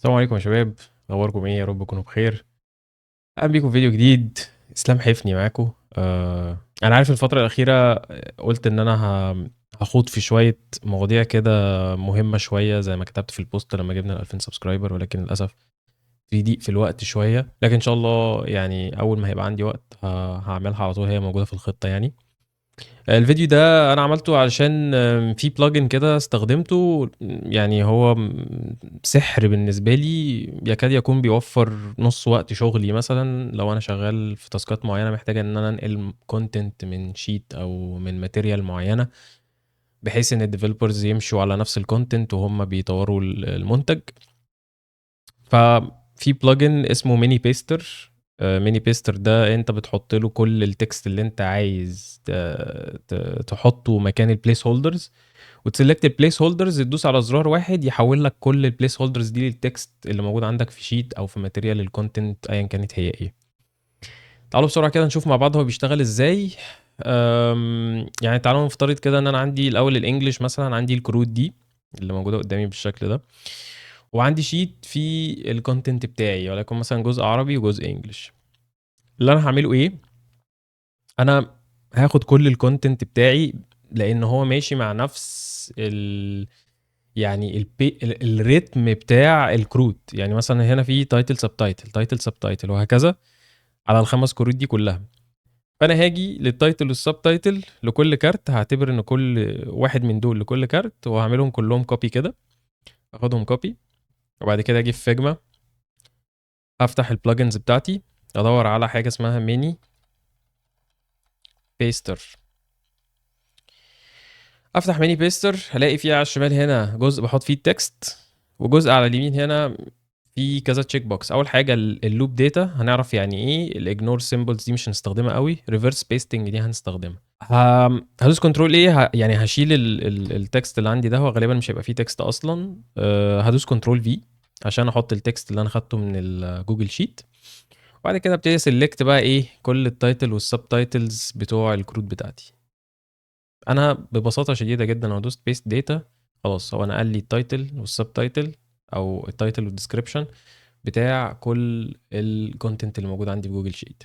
السلام عليكم يا شباب، اخباركم ايه؟ يا رب تكونوا بخير. اهلا بيكم في فيديو جديد. اسلام حفني معاكم. انا عارف الفتره الاخيره قلت ان انا هخوض في شويه مواضيع كده مهمه شويه زي ما كتبت في البوست لما جبنا ال 2000 سبسكرايبر، ولكن للاسف في ضيق في الوقت شويه. لكن ان شاء الله يعني اول ما هيبقى عندي وقت هعملها على طول، هي موجوده في الخطه يعني. الفيديو ده انا عملته علشان في بلجن كده استخدمته، يعني هو سحر بالنسبه لي، يكاد يكون بيوفر نص وقت شغلي. مثلا لو انا شغال في تاسكات معينه محتاجه ان انا انقل كونتنت من شيت او من ماتيريال معينه، بحيث ان الديفلوبرز يمشوا على نفس الكونتنت وهم بيطوروا المنتج. ففي بلجن اسمه ميني بيستر. ميني بيستر ده انت بتحط له كل التكست اللي انت عايز تحطه مكان البليس هولدرز، وتسلكت البليس هولدرز، تدوس على زرار واحد يحول لك كل البليس هولدرز دي للتكست اللي موجود عندك في شيت او في ماتيريال الكونتنت ايا كانت هي ايه. تعالوا بسرعه كده نشوف مع بعض هو بيشتغل ازاي. يعني تعالوا نفترض كده ان انا عندي الاول الانجليش، مثلا عندي الكروت دي اللي موجوده قدامي بالشكل ده، وعندي شيت في الكونتنت بتاعي، ولكن مثلا جزء عربي وجزء انجليش. اللي انا هعمله ايه؟ انا هاخد كل الكونتنت بتاعي، لان هو ماشي مع نفس يعني الريتم بتاع الكروت. يعني مثلا هنا في تايتل سب تايتل تايتل سب تايتل وهكذا على الخمس كروت دي كلها. فانا هاجي للتايتل والسب تايتل لكل كارت، هعتبر ان كل واحد من دول لكل كارت، وهعملهم كلهم كوبي كده، اخدهم كوبي. وبعد كده اجي في فيجما، افتح البلجنز بتاعتي، ادور على حاجه اسمها ميني بيستر. افتح ميني بيستر، هلاقي فيه على الشمال هنا جزء بحط فيه التكست، وجزء على اليمين هنا في كذا تشيك بوكس. اول حاجه اللوب داتا، هنعرف يعني ايه. الاجنور سيمبلز دي مش هنستخدمها قوي. ريفرس بيستنج دي هنستخدمها. هدوس كنترول ايه، يعني هشيل التكست اللي عندي ده، هو غالبا مش هيبقى فيه تكست اصلا. هدوس كنترول في عشان احط التكست اللي انا خدته من الجوجل شيت. وبعد كده ابتدي سيلكت بقى ايه كل التايتل والسب تايتلز بتوع الكروت بتاعتي. انا ببساطه شديده جدا لو دوست بيست داتا، خلاص هو نقل لي التايتل والسب تايتل او التايتل والديسكريبشن بتاع كل الكونتنت اللي موجود عندي في جوجل شيت.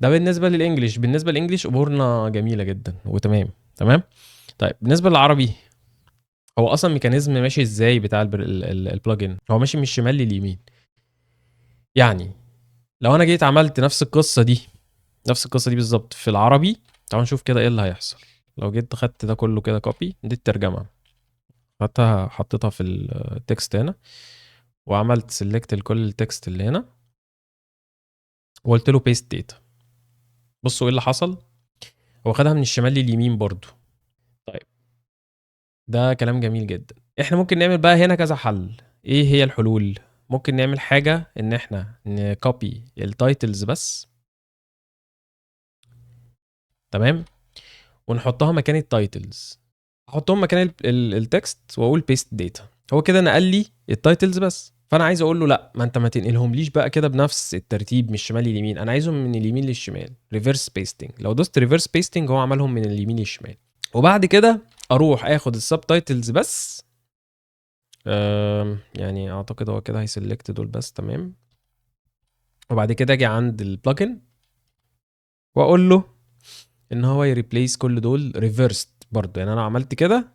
ده بالنسبه للانجليش. بالنسبه للانجليش امورنا جميله جدا وتمام. تمام. طيب بالنسبه للعربي، هو اصلا ميكانيزم ماشي ازاي بتاع البلجن؟ هو ماشي من الشمال لليمين. يعني لو انا جيت عملت نفس القصه دي بالظبط في العربي، تعالوا نشوف كده ايه اللي هيحصل. لو جيت خدت ده كله كده كوبي، دي الترجمه، خدتها حطيتها في التكست هنا، وعملت سيلكت لكل التكست اللي هنا، وقلت له بيست داتا. بصوا ايه اللي حصل، هو خدها من الشمال لليمين برضو. طيب ده كلام جميل جدا. احنا ممكن نعمل بقى هنا كذا حل. ايه هي الحلول؟ ممكن نعمل حاجه ان احنا نكوبي التايتلز بس، تمام، ونحطها مكان التايتلز. احطهم مكان التكست واقول بيست داتا. هو كده نقل لي التايتلز بس. فانا عايز اقول له لا، ما انت ما تنقلهم ليش بقى كده بنفس الترتيب من الشمال لليمين، انا عايزهم من اليمين للشمال، ريفرس بيستنج. لو دوست ريفرس بيستنج هو عملهم من اليمين للشمال. وبعد كده اروح اخد السب تايتلز بس. يعني اعتقد هو كده هيسلكت دول بس، تمام. وبعد كده اجي عند البلجن واقول له ان هو يريبليس كل دول ريفرست برضه. يعني انا عملت كده،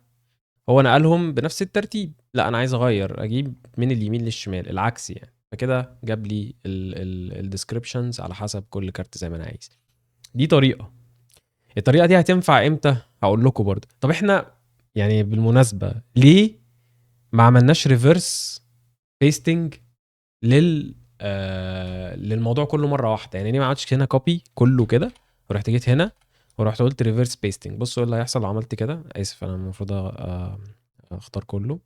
هو نقلهم بنفس الترتيب، لا انا عايز اغير، اجيب من اليمين للشمال العكس يعني. فكده جاب لي الديسكريبشنز على حسب كل كارت زي ما انا عايز. دي طريقه. الطريقه دي هتنفع امتى؟ هقول لكم برضه. طب احنا يعني بالمناسبه ليه ما عملناش ريفرس بيستنج للموضوع كله مره واحده؟ يعني ليه ما عملتش هنا كوبي كله كده، ورحت جيت هنا ورحت قلت ريفرس بيستنج؟ بصوا ايه اللي هيحصل لو عملت كده. اسف، انا المفروض اختار كله.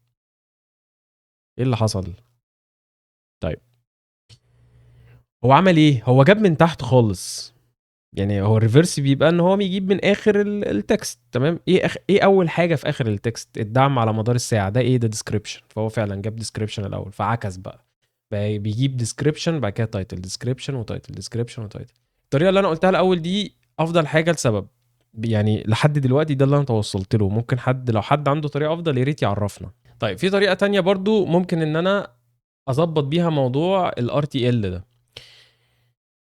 ايه اللي حصل؟ طيب هو عمل ايه؟ هو جاب من تحت خالص. يعني هو الريفرس بيبقى ان هو بيجيب من اخر التكست، تمام. ايه اول حاجه في اخر التكست؟ الدعم على مدار الساعه ده ايه؟ ده ديسكريبشن. فهو فعلا جاب ديسكريبشن الاول، فعكس بقى بيجيب ديسكريبشن بعد كده تايتل، ديسكريبشن وتايتل، ديسكريبشن وتايتل. الطريقه اللي انا قلتها الاول دي افضل حاجه لسبب، يعني لحد دلوقتي ده اللي انا توصلت له. ممكن حد لو حد عنده طريقه افضل يا ريت يعرفنا. طيب في طريقه تانية برضو، ممكن ان انا اظبط بيها موضوع ال RTL ده.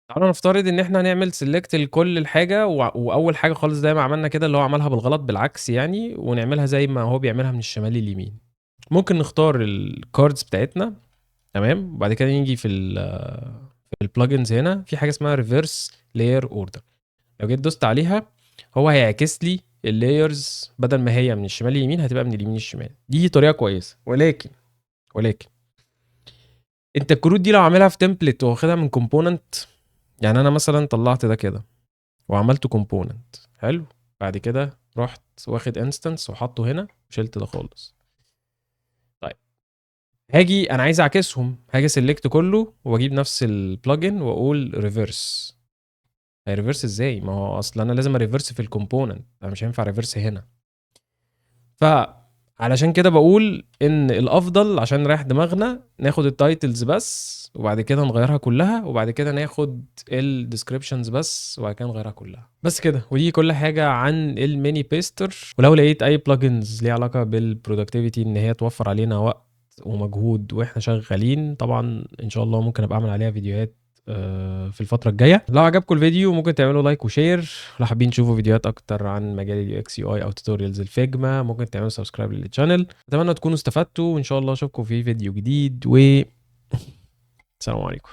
تعالوا نفترض ان احنا هنعمل سيلكت لكل الحاجه واول حاجه خالص زي ما عملنا كده اللي هو عملها بالغلط بالعكس يعني، ونعملها زي ما هو بيعملها من الشمال لليمين. ممكن نختار الكاردز بتاعتنا، تمام، وبعد كده نيجي في البلجنز هنا في حاجه اسمها ريفرس لاير اوردر. لو جيت دوست عليها هو هيعكس لي اللايرز، بدل ما هي من الشمال لليمين هتبقى من اليمين للشمال. دي طريقه كويسه، ولكن انت الكروت دي لو عاملها في تمبلت واخدها من كومبوننت، يعني انا مثلا طلعت ده كده وعملته كومبوننت حلو، بعد كده رحت واخد انستنس وحطه هنا وشلت ده خالص. طيب هاجي انا عايز اعكسهم، هاجي سيلكت كله واجيب نفس البلجن واقول ريفرس. هيريفرس ازاي؟ ما هو اصل انا لازم اريفرس في الكومبوننت، انا مش هينفع ريفرس هنا. فعلشان كده بقول ان الافضل عشان نريح دماغنا ناخد التايتلز بس وبعد كده نغيرها كلها، وبعد كده ناخد الديسكريبشنز بس وبعد كده نغيرها كلها. بس كده، ودي كل حاجه عن الميني بيستر. ولو لقيت اي بلجنز ليها علاقه بالبرودكتيفيتي ان هي توفر علينا وقت ومجهود واحنا شغالين، طبعا ان شاء الله ممكن ابقى اعمل عليها فيديوهات في الفترة الجاية. لو عجبكم الفيديو ممكن تعملوا لايك وشير. لو حابين تشوفوا فيديوهات اكتر عن مجال اليو اكس يو اي او توتوريالز الفيجما ممكن تعملوا سبسكرايب للشانل. اتمنى تكونوا استفدتوا وان شاء الله اشوفكم في فيديو جديد، و السلام عليكم.